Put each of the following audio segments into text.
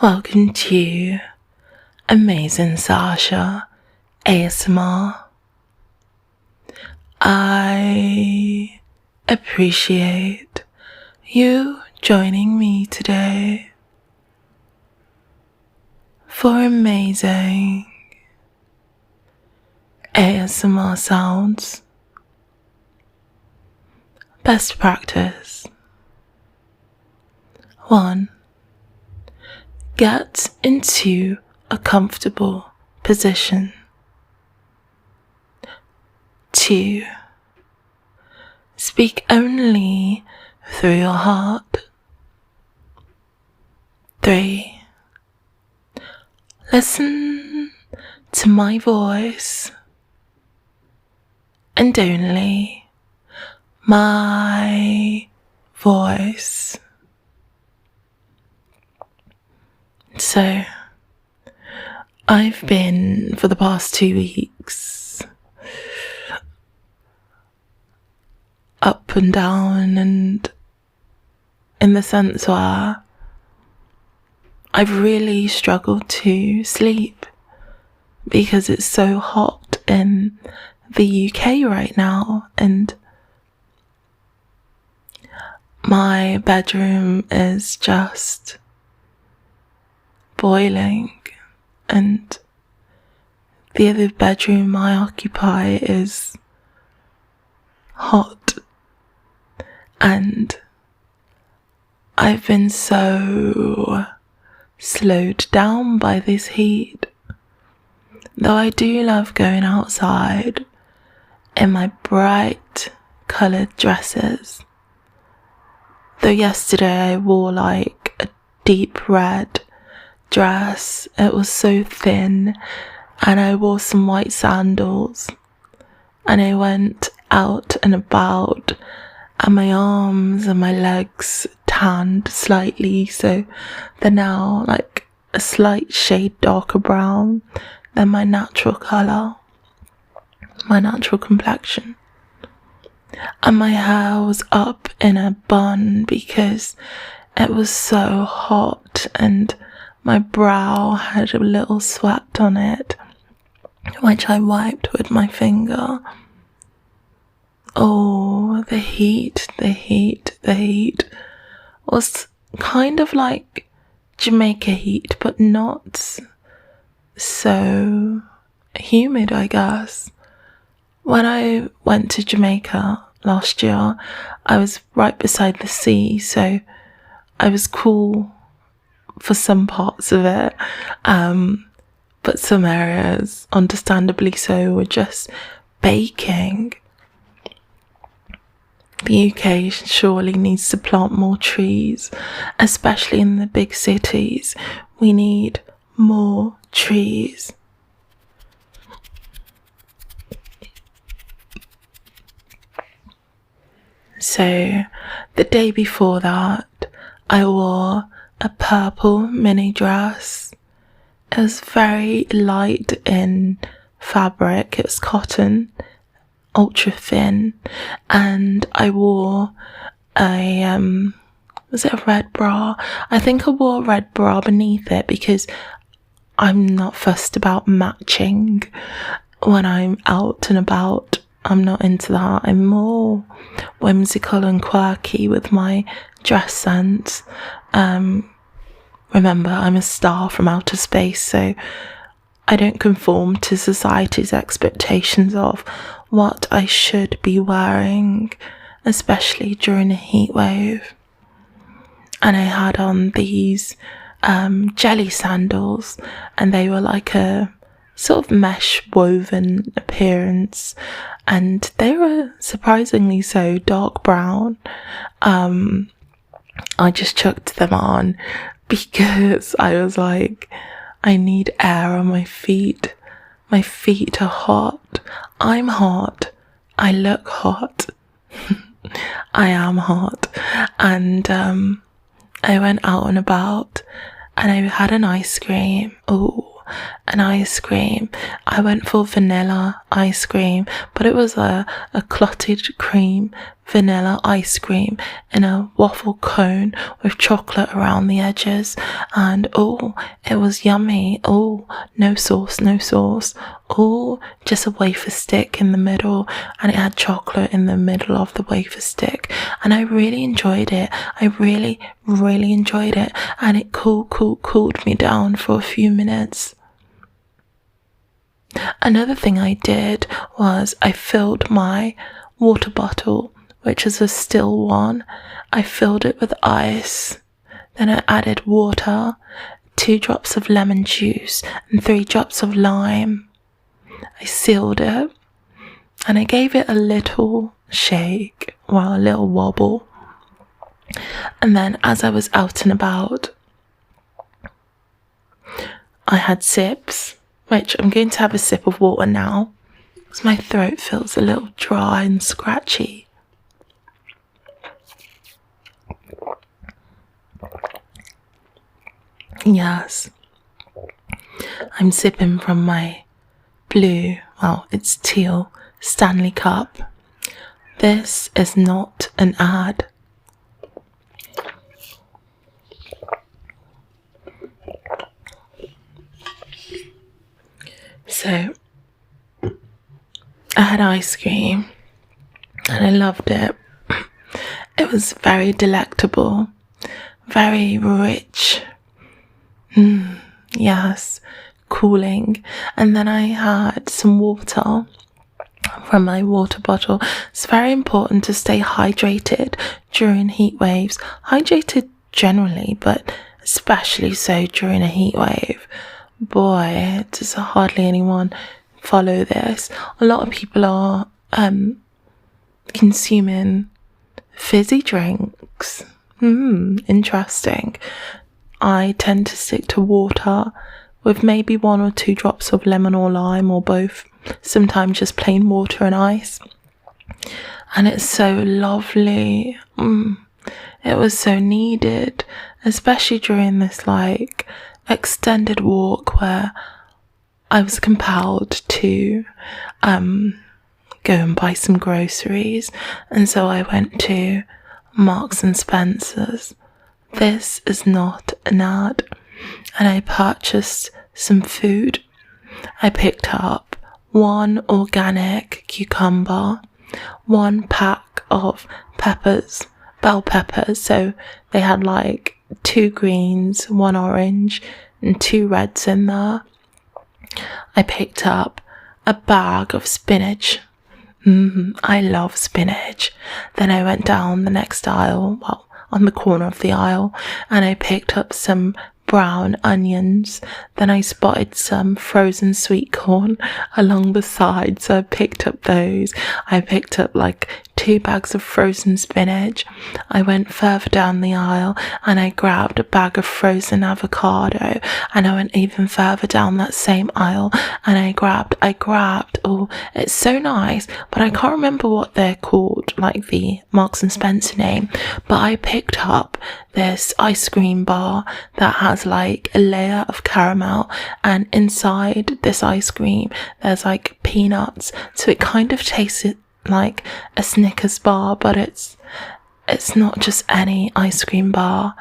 Welcome to Amazing Sasha ASMR. I appreciate you joining me today for amazing ASMR sounds. Best practice. 1. Get into a comfortable position. 2. Speak only through your heart. 3. Listen to my voice and only my voice. So, I've been, for the past 2 weeks, up and down, and in the sense where I've really struggled to sleep because it's so hot in the UK right now, and my bedroom is just boiling, and the other bedroom I occupy is hot, and I've been so slowed down by this heat. Though I do love going outside in my bright coloured dresses. Though yesterday I wore like a deep red dress, it was so thin, and I wore some white sandals, and I went out and about, and my arms and my legs tanned slightly, so they're now like a slight shade darker brown than my natural colour, my natural complexion. And my hair was up in a bun because it was so hot, and my brow had a little sweat on it, which I wiped with my finger. Oh, the heat was kind of like Jamaica heat, but not so humid, I guess. When I went to Jamaica last year, I was right beside the sea, so I was cool for some parts of it, but some areas, understandably so, were just baking. The UK surely needs to plant more trees, especially in the big cities. We need more trees. So, the day before that, I wore a purple mini dress. It was very light in fabric, it was cotton, ultra thin, and I wore was it a red bra? I think I wore a red bra beneath it because I'm not fussed about matching when I'm out and about. I'm not into that. I'm more whimsical and quirky with my dress sense. Remember, I'm a star from outer space, so I don't conform to society's expectations of what I should be wearing, especially during a heat wave. And I had on these jelly sandals, and they were like a sort of mesh woven appearance, and they were surprisingly so dark brown. I just chucked them on because I was like, I need air on my feet. My feet are hot. I'm hot. I look hot. I am hot. And I went out and about, and I had an ice cream. Oh, an ice cream. I went for vanilla ice cream, but it was a clotted cream, vanilla ice cream in a waffle cone with chocolate around the edges, and oh, it was yummy. Oh, no sauce, no sauce. Oh, just a wafer stick in the middle, and it had chocolate in the middle of the wafer stick, and I really enjoyed it. I really enjoyed it, and it cooled me down for a few minutes. Another thing I did was I filled my water bottle, which is a still one. I filled it with ice, then I added water, 2 drops of lemon juice and 3 drops of lime. I sealed it and I gave it a little shake, well, a little wobble. And then as I was out and about, I had sips, which I'm going to have a sip of water now because my throat feels a little dry and scratchy. Yes, I'm sipping from my blue, well, it's teal, Stanley cup. This is not an ad. So, I had ice cream and I loved it. It was very delectable, very rich. Yes, cooling. And then I had some water from my water bottle. It's very important to stay hydrated during heat waves. Hydrated generally, but especially so during a heat wave. Boy, does hardly anyone follow this. A lot of people are consuming fizzy drinks. Interesting. I tend to stick to water with maybe 1 or 2 drops of lemon or lime or both. Sometimes just plain water and ice. And it's so lovely. It was so needed, especially during this extended walk where I was compelled to go and buy some groceries, and so I went to Marks and Spencer's. This is not an ad, and I purchased some food. I picked up 1 organic cucumber, 1 pack of peppers, bell peppers, so they had 2 greens, 1 orange, and 2 reds in there. I picked up a bag of spinach. I love spinach. Then I went down the next aisle, well, on the corner of the aisle, and I picked up some brown onions. Then I spotted some frozen sweet corn along the side, so I picked up those. I picked up 2 bags of frozen spinach. I went further down the aisle and I grabbed a bag of frozen avocado, and I went even further down that same aisle and I grabbed, oh, it's so nice, but I can't remember what they're called, the Marks and Spencer name, but I picked up this ice cream bar that has a layer of caramel, and inside this ice cream there's peanuts, so it kind of tastes like a Snickers bar, but it's not just any ice cream bar.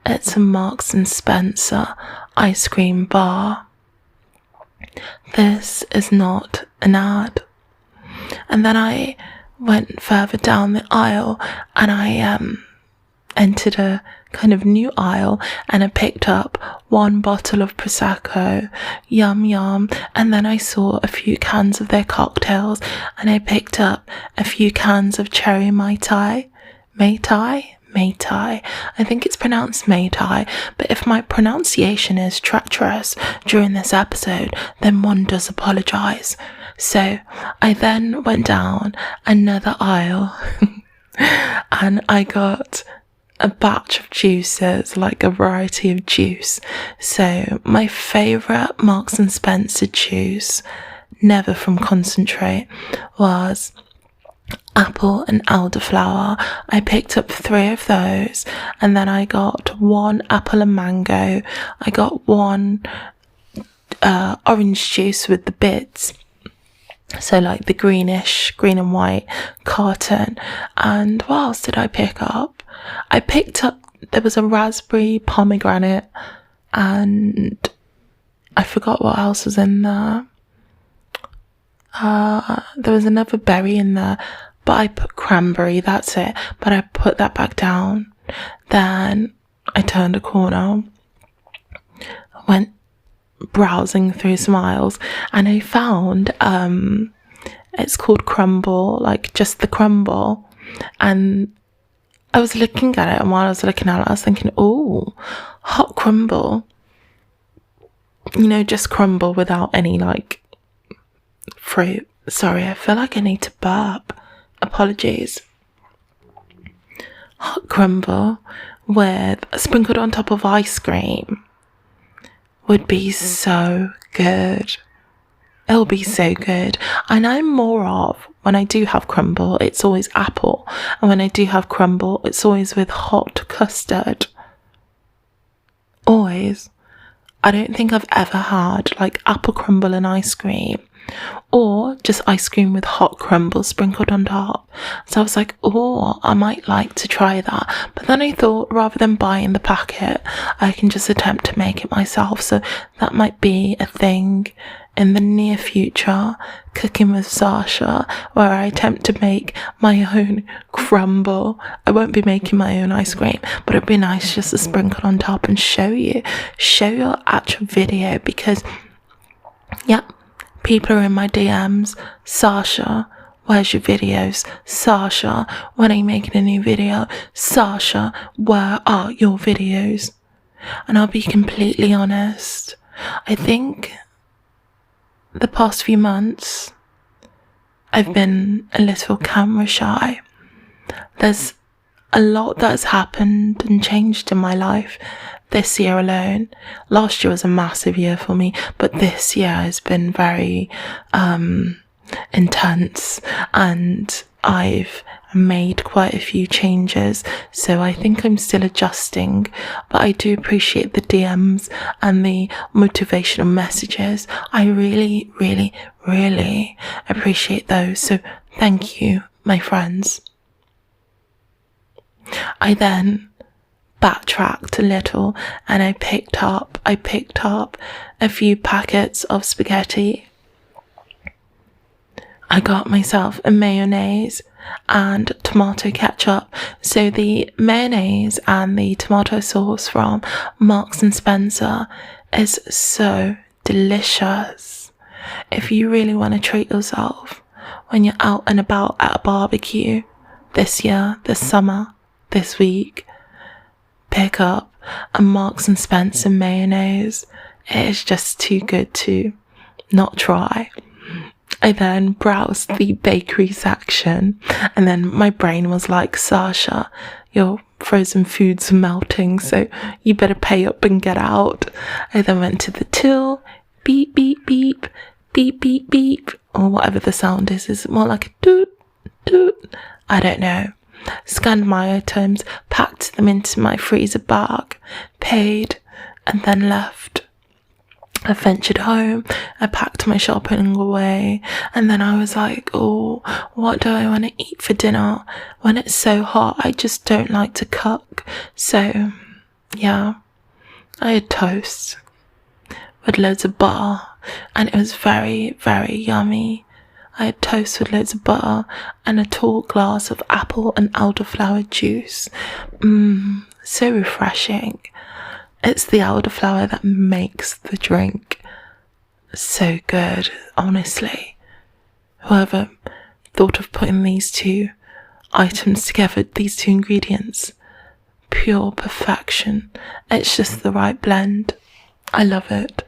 It's a Marks and Spencer ice cream bar. This is not an ad. And then I went further down the aisle and I entered a kind of new aisle, and I picked up 1 bottle of Prosecco, yum, and then I saw a few cans of their cocktails, and I picked up a few cans of cherry Mai Tai. I think it's pronounced Mai Tai, but if my pronunciation is treacherous during this episode, then one does apologise. So I then went down another aisle and I got a batch of juices, a variety of juice. So my favourite Marks and Spencer juice, never from concentrate, was apple and elderflower. I picked up 3 of those, and then I got 1 apple and mango. I got 1 orange juice with the bits, So like the green and white carton. And what else did I pick up? There was a raspberry pomegranate, and I forgot what else was in there. There was another berry in there, but I put cranberry, that's it. But I put that back down. Then I turned a corner, went browsing through some aisles, and I found, it's called crumble, like just the crumble. And I was looking at it, and while I was looking at it, I was thinking, oh, hot crumble. You know, just crumble without any like fruit. Sorry, I feel like I need to burp. Apologies. Hot crumble with sprinkled on top of ice cream would be so good. It'll be so good. And I'm more of, when I do have crumble, it's always apple. And when I do have crumble, it's always with hot custard. Always. I don't think I've ever had like apple crumble and ice cream, or just ice cream with hot crumble sprinkled on top. So I was like, oh, I might like to try that. But then I thought, rather than buying the packet, I can just attempt to make it myself. So that might be a thing in the near future, cooking with Sasha, where I attempt to make my own crumble. I won't be making my own ice cream, but it'd be nice just to sprinkle on top and show your actual video, because yeah, people are in my DMs, Sasha, where's your videos? Sasha, when are you making a new video? Sasha, where are your videos? And I'll be completely honest, I think the past few months I've been a little camera shy. There's a lot that's happened and changed in my life this year alone. Last year was a massive year for me, but this year has been very intense, and I've made quite a few changes, so I think I'm still adjusting, but I do appreciate the DMs and the motivational messages. I really, really, really appreciate those, so thank you, my friends. I then backtracked a little, and I picked up a few packets of spaghetti. I got myself a mayonnaise and tomato ketchup. So the mayonnaise and the tomato sauce from Marks and Spencer is so delicious. If you really want to treat yourself when you're out and about at a barbecue this year, this summer, this week, pick up a Marks and Spencer mayonnaise. It is just too good to not try. I then browsed the bakery section, and then my brain was like, Sasha, your frozen foods are melting, so you better pay up and get out. I then went to the till, beep, beep, beep, beep, beep, beep, or whatever the sound is. Is it more like a doot, doot? I don't know. Scanned my items, packed them into my freezer bag, paid, and then left. I ventured home, I packed my shopping away, and then I was like, oh, what do I want to eat for dinner? When it's so hot, I just don't like to cook. So, yeah, I had toast with loads of butter, and it was very, very yummy. I had toast with loads of butter and a tall glass of apple and elderflower juice. So refreshing. It's the elderflower that makes the drink so good, honestly. Whoever thought of putting these two items together, these two ingredients, pure perfection. It's just the right blend. I love it.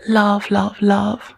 Love, love, love.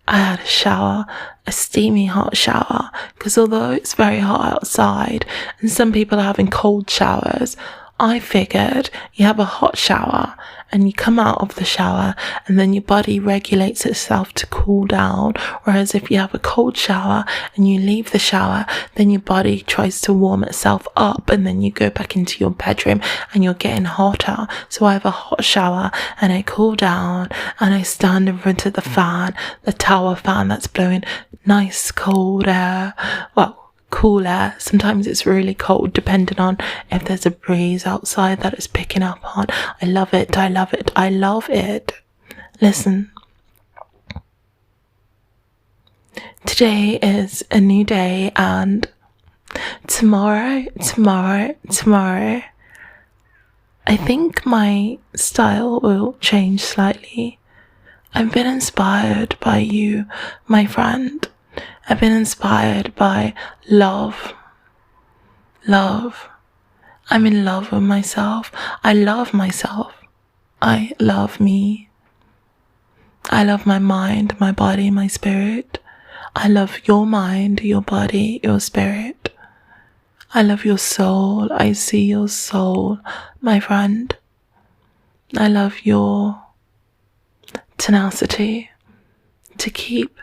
I had a shower, a steamy hot shower, because although it's very hot outside and some people are having cold showers, I figured you have a hot shower and you come out of the shower and then your body regulates itself to cool down, whereas if you have a cold shower and you leave the shower, then your body tries to warm itself up and then you go back into your bedroom and you're getting hotter. So I have a hot shower and I cool down and I stand in front of the fan, the tower fan that's blowing nice cold air. Well, cool air. Sometimes it's really cold depending on if there's a breeze outside that it's picking up on. I love it. I love it. I love it. Listen. Today is a new day and tomorrow, I think my style will change slightly. I've been inspired by you, my friend. I've been inspired by love. Love. I'm in love with myself. I love myself. I love me. I love my mind, my body, my spirit. I love your mind, your body, your spirit. I love your soul. I see your soul, my friend. I love your tenacity to keep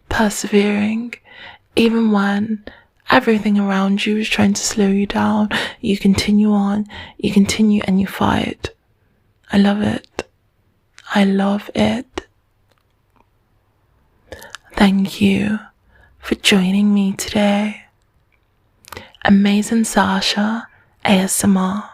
persevering even when everything around you is trying to slow you down. You continue on, you continue and you fight. I love it. I love it. Thank you for joining me today. Amazing Sasha ASMR.